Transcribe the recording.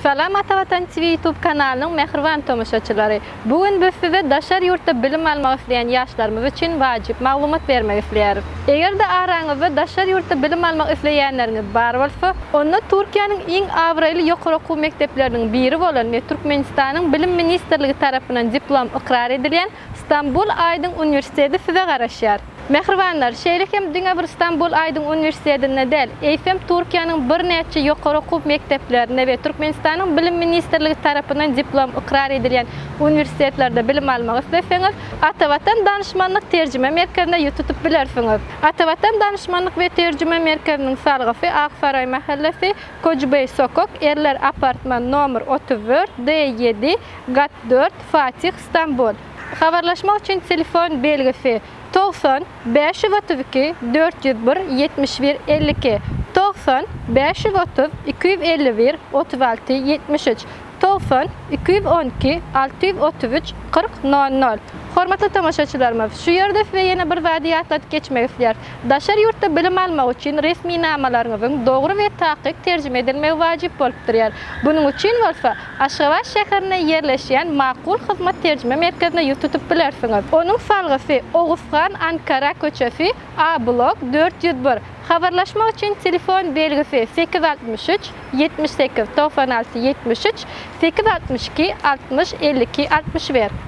Salam Atavatan TV YouTube kanalının mehriban tomoşaçylary. Bugün biz size daşar yurtda bilim almak isleyen ýaşlarymyz üçin wajyp maglumat bermek isleýäris. Eger-de araňyzda daşar yurtda bilim almak isleýänleriňiz bar bolsa, onda Türkiýanyň iň awraýly ýokary okuw mekdepleriniň biri bolan we Türkmenistanyň bilim ministrligi tarapyndan diplom ikrar edilýän Istanbul Aydın Üniversiteti size garaşýar. Mehribanlar, şeýlekem diňe bir Istanbul Aydın Üniversitetine del, eýsem Türkiýanyň bir näçe ýokary okuw mekdeplerine we Türkmenistanyň bilim ministrligi tarapyndan diplom ikrar edilýän üniversitetlerde bilim almak isleseňiz, Atavatan Danışmanlyk Terjime Merkezine ýetup bilersiňiz. Atavatan Danışmanlyk we Terjime Merkeziniň salgysy Aksaray mahallesi, Koçbey sokak, Erler apartman nomer 34 D7 gat 4 Fatih Istanbul. Habarlaşmak üçün telefon belgisi 90 532 401 71 52 90 530 251 36 73 90 212 633 40 00. Hormatly tamaşaçylarymyz, şu ýerde size ýene bir wady ýatlatyp geçmek isleýär. Daşar ýurtda bilim almak üçin resmi namalaryňyzyň dogry we takyk terjime edilmegi wajyp bolup durýar. Buning üçin bolsa, Aşgabat şäherine ýerleşýän Makul hyzmat terjime merkezine ýetup bilersiňiz. Onuň salgysy Oguzhan Ankara köçesi A blok 401. Habarlaşmak üçün telefon belgisi 863 78 96 73 862 60 52 61.